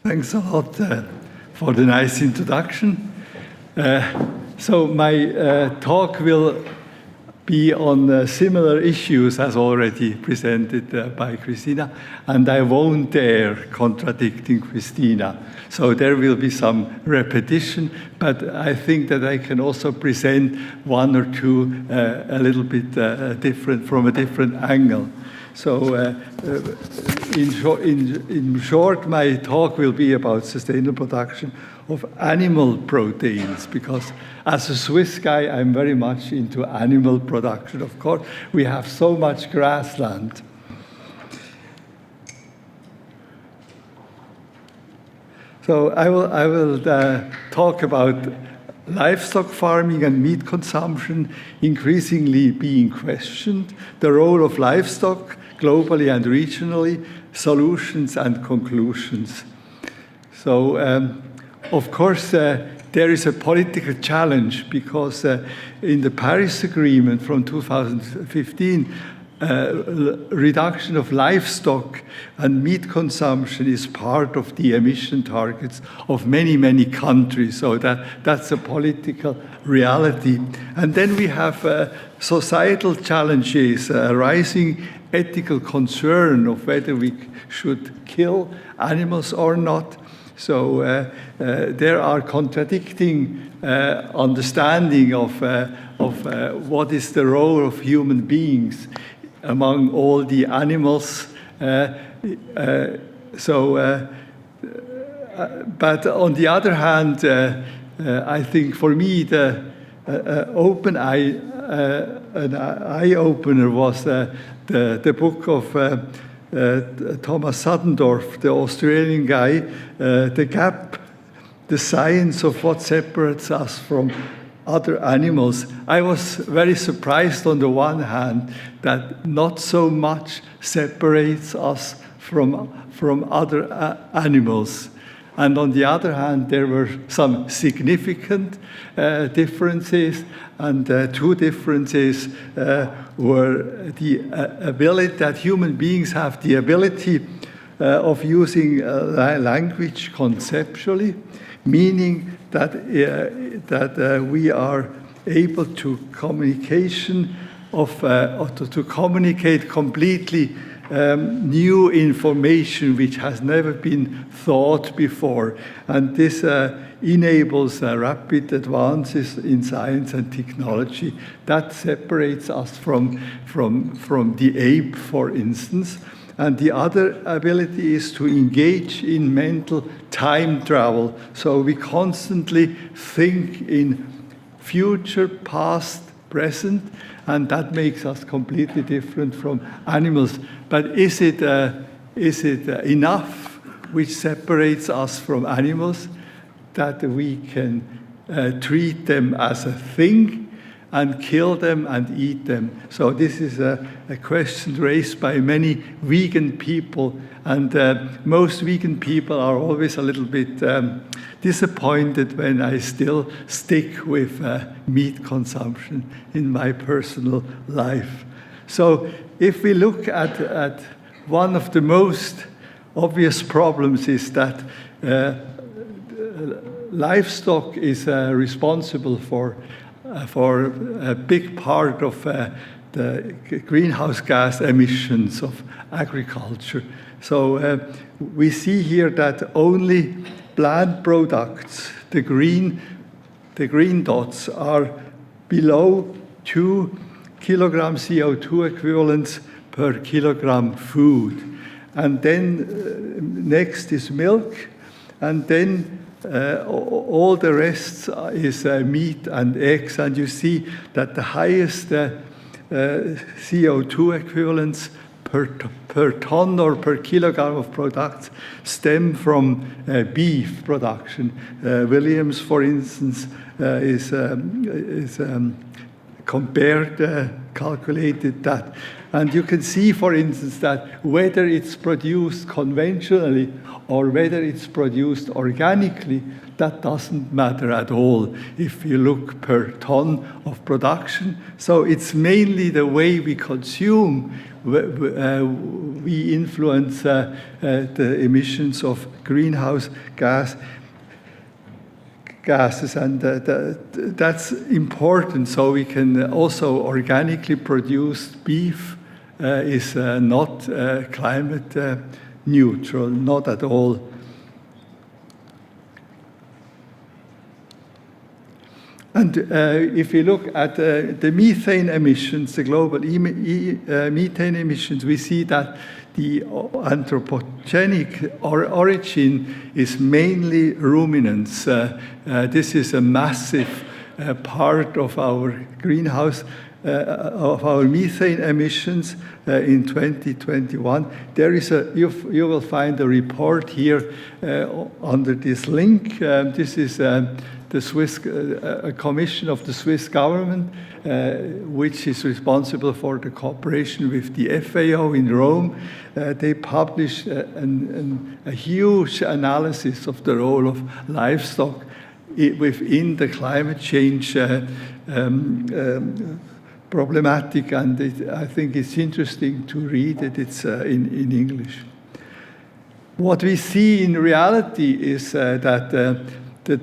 Thanks a lot for the nice introduction. So my talk will be on similar issues as already presented by Christina, and I won't dare contradicting Christina. So there will be some repetition, but I think that I can also present one or two a little bit different, from a different angle. So in short, my talk will be about sustainable production of animal proteins, because as a Swiss guy, I'm very much into animal production. Of course, we have so much grassland. So I will talk about livestock farming and meat consumption increasingly being questioned, the role of livestock globally and regionally, solutions and conclusions. So, of course, there is a political challenge because in the Paris Agreement from 2015, reduction of livestock and meat consumption is part of the emission targets of many, many countries. So that's a political reality. And then we have societal challenges, rising ethical concern of whether we should kill animals or not. So there are contradicting understanding of what is the role of human beings among all the animals. But on the other hand, I think for me the an eye-opener was the book of Thomas Suddendorf, the Australian guy, The Gap, the science of what separates us from other animals. I was very surprised on the one hand that not so much separates us from other animals. And on the other hand, there were some significant differences, and two differences were the ability that human beings have the ability of using language conceptually, meaning that we are able to communicate completely new information which has never been thought before. And this enables rapid advances in science and technology. That separates us from the ape, for instance. And the other ability is to engage in mental time travel. So we constantly think in future, past, present, and that makes us completely different from animals. But is it enough which separates us from animals that we can treat them as a thing and kill them and eat them? So this is a question raised by many vegan people, and most vegan people are always a little bit disappointed when I still stick with meat consumption in my personal life. So if we look at one of the most obvious problems is that livestock is responsible for a big part of the greenhouse gas emissions of agriculture. So we see here that only plant products, the green dots, are below 2 kilogram CO2 equivalents per kilogram food. And then next is milk, and then all the rest is meat and eggs, and you see that the highest CO2 equivalents per ton or per kilogram of products stem from beef production. Williams, for instance, is calculated that. And you can see, for instance, that whether it's produced conventionally or whether it's produced organically, that doesn't matter at all if you look per ton of production. So it's mainly the way we consume. We influence the emissions of greenhouse gases, and that's important. So we can also organically produce beef is not climate neutral, not at all. And if you look at the methane emissions, the global methane emissions, we see that the anthropogenic origin is mainly ruminants. This is a massive part of our greenhouse, of our methane emissions in 2021. There is you will find a report here under this link. This is the Swiss commission of the Swiss government, which is responsible for the cooperation with the FAO in Rome. They published a huge analysis of the role of livestock within the climate change problematic, and I think it's interesting to read it. It's in English. What we see in reality is that the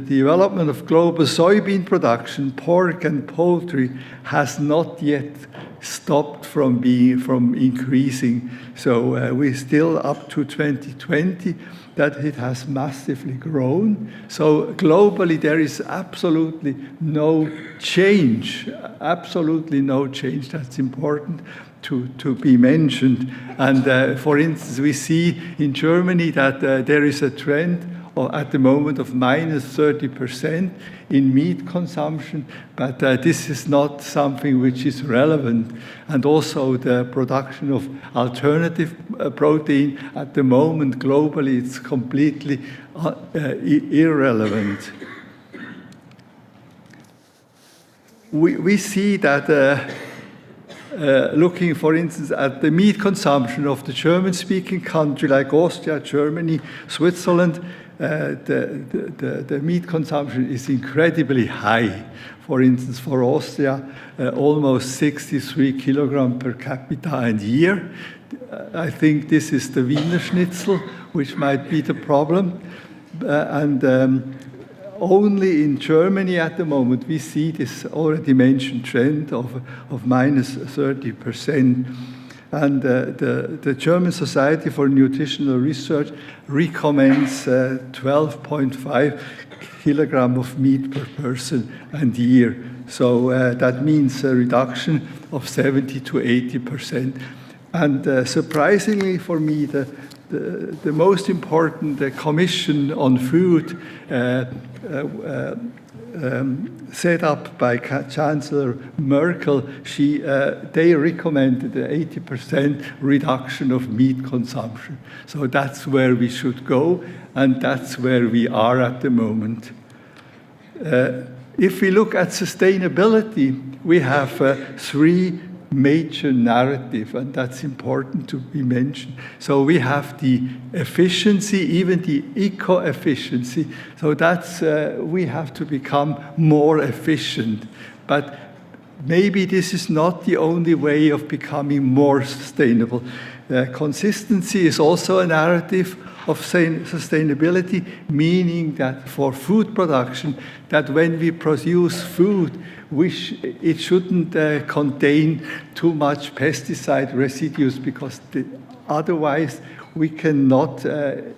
development of global soybean production, pork and poultry, has not yet stopped from increasing. So we're still up to 2020 that it has massively grown. So globally there is absolutely no change, absolutely no change. That's important to be mentioned. And for instance, we see in Germany that there is a trend at the moment of minus 30% in meat consumption, but this is not something which is relevant. And also the production of alternative protein at the moment globally, it's completely irrelevant. We see that looking, for instance, at the meat consumption of the German-speaking country like Austria, Germany, Switzerland, the meat consumption is incredibly high. For instance, for Austria, almost 63 kilograms per capita and year. I think this is the Wiener Schnitzel, which might be the problem. Only in Germany at the moment we see this already mentioned trend of minus 30%. And the German Society for Nutritional Research recommends 12.5 kilograms of meat per person and year. So that means a reduction of 70 to 80%. And surprisingly for me, the most important commission on food set up by Chancellor Merkel, they recommended an 80% reduction of meat consumption. So that's where we should go, and that's where we are at the moment. If we look at sustainability, we have three major narrative, and that's important to be mentioned. So we have the efficiency, even the eco-efficiency. So that's, we have to become more efficient. But maybe this is not the only way of becoming more sustainable. Consistency is also a narrative of sustainability, meaning that for food production, that when we produce food, it shouldn't contain too much pesticide residues, because otherwise we cannot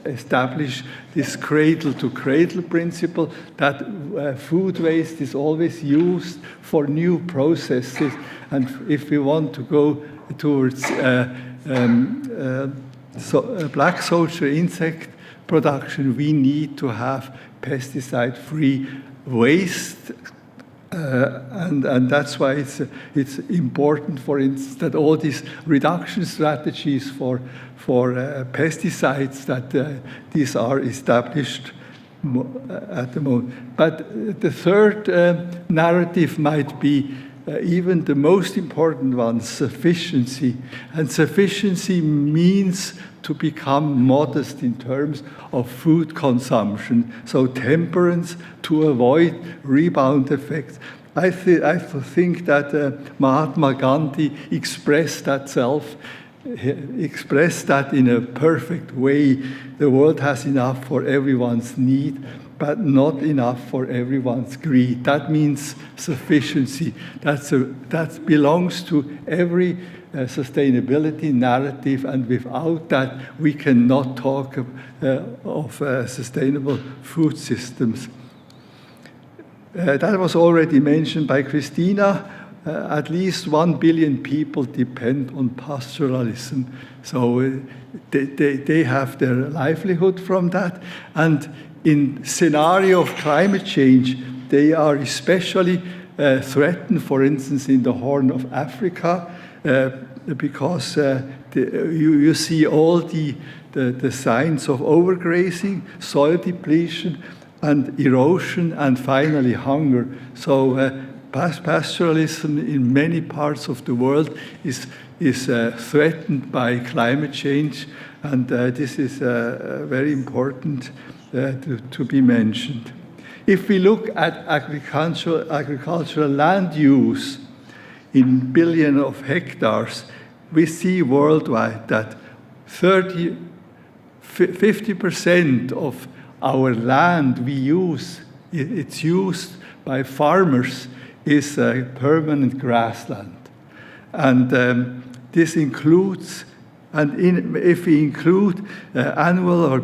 establish this cradle-to-cradle principle that food waste is always used for new processes. And if we want to go towards black soldier insect production, we need to have pesticide-free waste. And that's why it's important, for instance, that all these reduction strategies for pesticides, that these are established at the moment. But the third narrative might be even the most important one, sufficiency. And sufficiency means to become modest in terms of food consumption, so temperance to avoid rebound effects. I think that Mahatma Gandhi expressed that in a perfect way. The world has enough for everyone's need, but not enough for everyone's greed. That means sufficiency. That belongs to every sustainability narrative, and without that, we cannot talk of sustainable food systems. That was already mentioned by Christina. At least 1 billion people depend on pastoralism. So they have their livelihood from that. And in scenario of climate change, they are especially threatened, for instance, in the Horn of Africa, because you see all the signs of overgrazing, soil depletion, and erosion, and finally hunger. So pastoralism in many parts of the world is threatened by climate change, and this is very important to be mentioned. If we look at agricultural land use in billions of hectares, we see worldwide that 50% of our land we use, it's used by farmers, is permanent grassland. And this includes, if we include annual or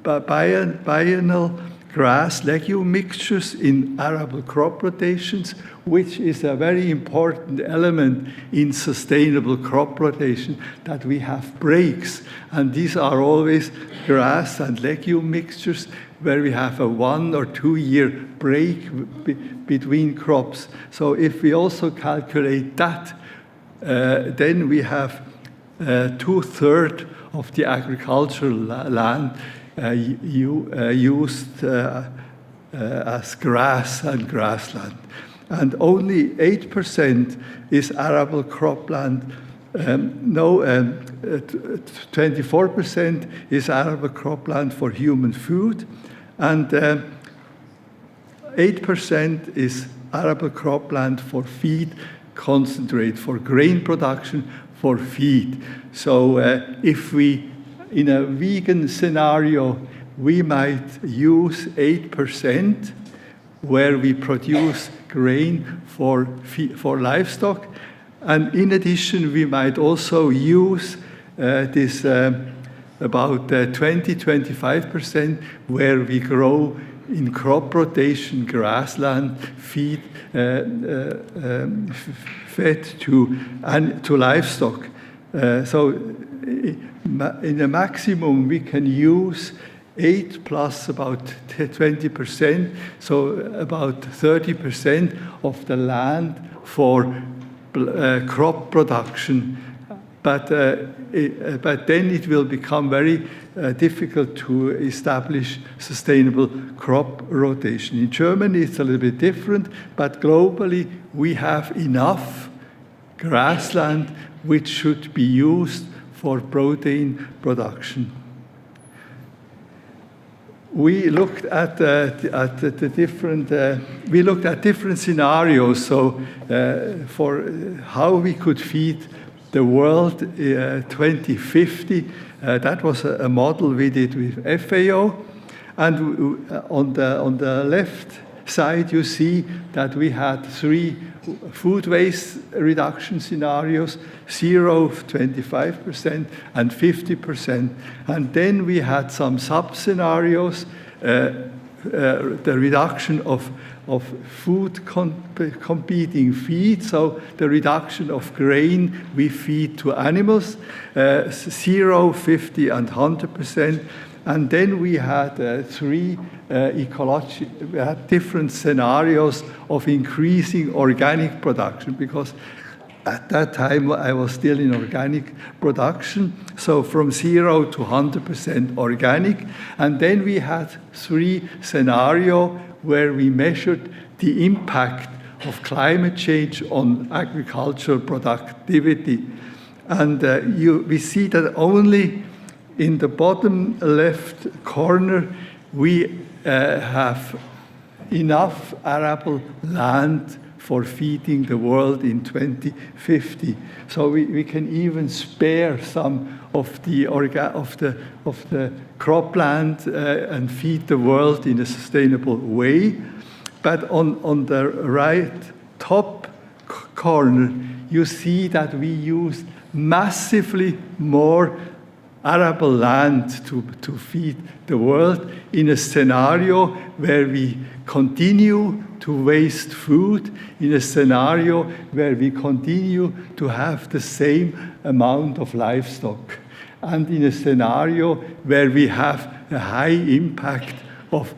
biennial grass legume mixtures in arable crop rotations, which is a very important element in sustainable crop rotation, that we have breaks. And these are always grass and legume mixtures where we have a 1 or 2 year break between crops. So if we also calculate that, then we have 2/3 of the agricultural land used as grass and grassland. And only 8% is arable cropland. 24% is arable cropland for human food, and 8% is arable cropland for feed concentrate, for grain production, for feed. So if we, in a vegan scenario, we might use 8% where we produce grain for livestock. And in addition, we might also use this about 20-25% where we grow in crop rotation grassland, fed to livestock. So in a maximum, we can use 8 plus about 20%, so about 30% of the land for crop production. But then it will become very difficult to establish sustainable crop rotation. In Germany, it's a little bit different, but globally, we have enough grassland which should be used for protein production. We looked at different scenarios. So for how we could feed the world 2050, that was a model we did with FAO. And on the left side, you see that we had 3 food waste reduction scenarios: 0, 25%, and 50%. And then we had some sub-scenarios, the reduction of food competing feed, so the reduction of grain we feed to animals, 0, 50, and 100%. And then we had 3 we had different scenarios of increasing organic production, because at that time I was still in organic production, so from 0 to 100% organic. And then we had 3 scenarios where we measured the impact of climate change on agricultural productivity. And we see that only in the bottom left corner we have enough arable land for feeding the world in 2050. So we can even spare some of the cropland and feed the world in a sustainable way. But on the right top corner, you see that we use massively more arable land to feed the world in a scenario where we continue to waste food, in a scenario where we continue to have the same amount of livestock, and in a scenario where we have a high impact of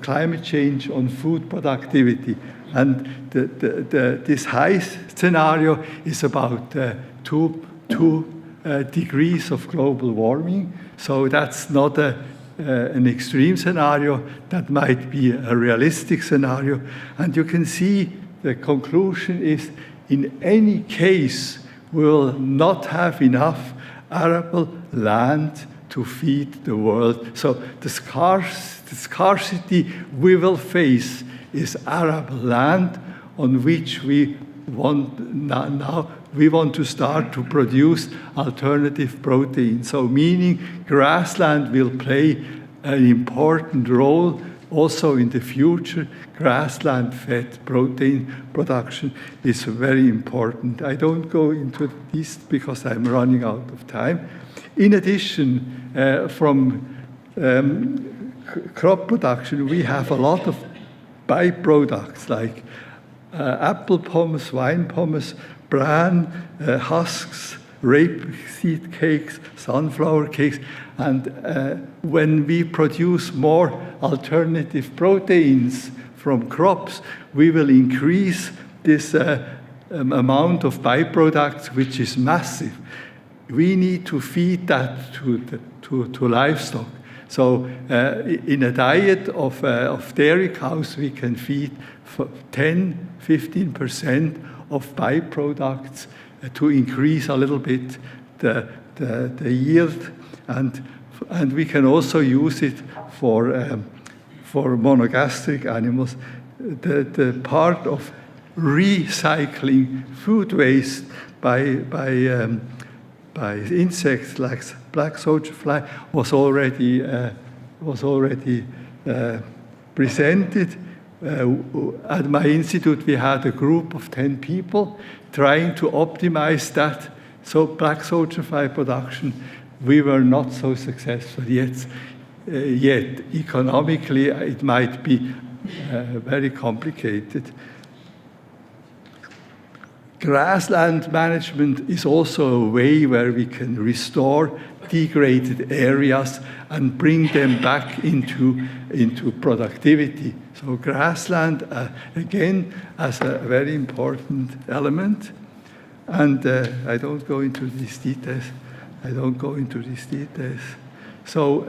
climate change on food productivity. And this high scenario is about 2 degrees of global warming. So that's not an extreme scenario. That might be a realistic scenario. And you can see the conclusion is, in any case, we will not have enough arable land to feed the world. So the scarcity we will face is arable land on which we want to start to produce alternative protein. So meaning grassland will play an important role also in the future. Grassland-fed protein production is very important. I don't go into this because I'm running out of time. In addition, from crop production, we have a lot of byproducts like apple pomace, wine pomace, bran, husks, rapeseed cakes, sunflower cakes. And when we produce more alternative proteins from crops, we will increase this amount of byproducts, which is massive. We need to feed that to livestock. So in a diet of dairy cows, we can feed 10–15% of byproducts to increase a little bit the yield, and we can also use it for monogastric animals. The part of recycling food waste by insects like black soldier fly was already presented. At my institute, we had a group of 10 people trying to optimize that. So black soldier fly production, we were not so successful yet. Economically, it might be very complicated. Grassland management is also a way where we can restore degraded areas and bring them back into productivity. So grassland, again, as a very important element. And I don't go into these details. So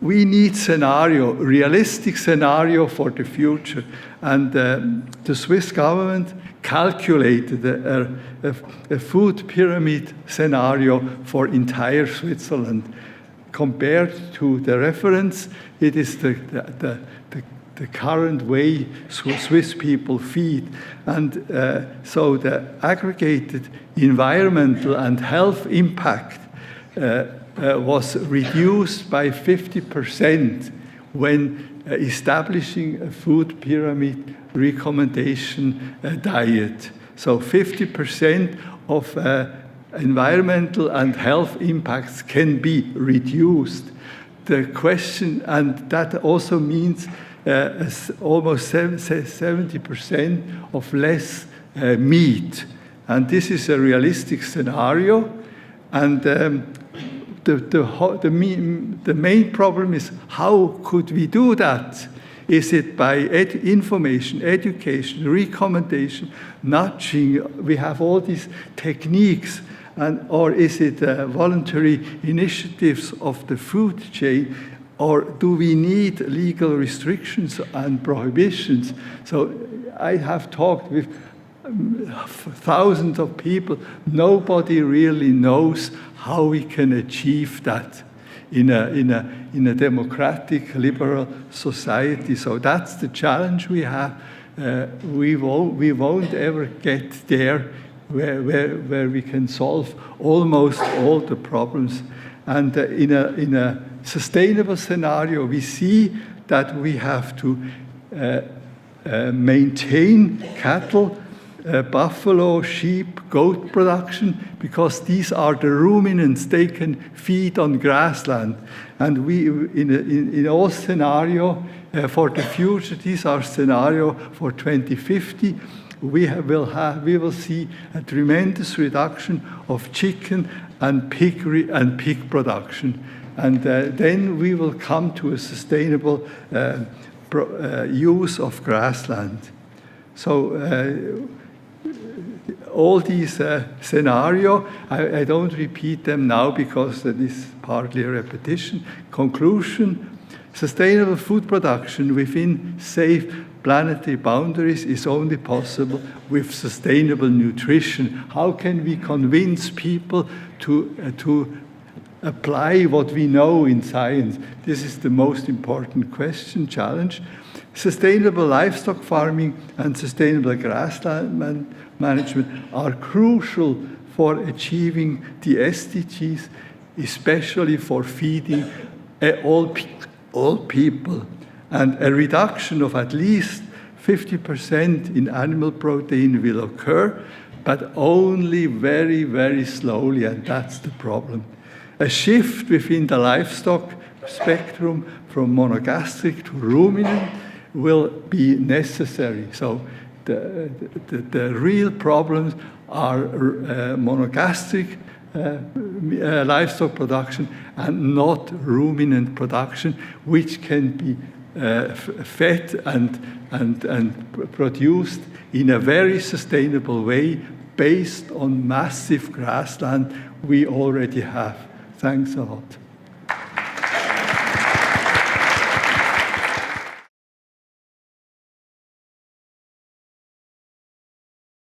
we need realistic scenario for the future. And the Swiss government calculated a food pyramid scenario for entire Switzerland. Compared to the reference, it is the current way Swiss people feed. And so the aggregated environmental and health impact was reduced by 50% when establishing a food pyramid recommendation diet. So 50% of environmental and health impacts can be reduced. The question, and that also means almost 70% of less meat. And this is a realistic scenario. And the main problem is, how could we do that? Is it by information, education, recommendation, nudging? We have all these techniques. Or is it voluntary initiatives of the food chain? Or do we need legal restrictions and prohibitions? So I have talked with thousands of people. Nobody really knows how we can achieve that in a democratic, liberal society. So that's the challenge we have. We won't ever get there where we can solve almost all the problems. And in a sustainable scenario, we see that we have to maintain cattle, buffalo, sheep, goat production, because these are the ruminants. They can feed on grassland. And we, in all scenario for the future, these are scenario for 2050, we will see a tremendous reduction of chicken and pig production. And then we will come to a sustainable use of grassland. So all these scenarios, I don't repeat them now because that is partly a repetition. Conclusion, sustainable food production within safe planetary boundaries is only possible with sustainable nutrition. How can we convince people to apply what we know in science? This is the most important question, challenge. Sustainable livestock farming and sustainable grassland management are crucial for achieving the SDGs, especially for feeding all people. And a reduction of at least 50% in animal protein will occur, but only very, very slowly, and that's the problem. A shift within the livestock spectrum from monogastric to ruminant will be necessary. So the real problems are monogastric livestock production and not ruminant production, which can be fed and produced in a very sustainable way based on massive grassland we already have. Thanks a lot.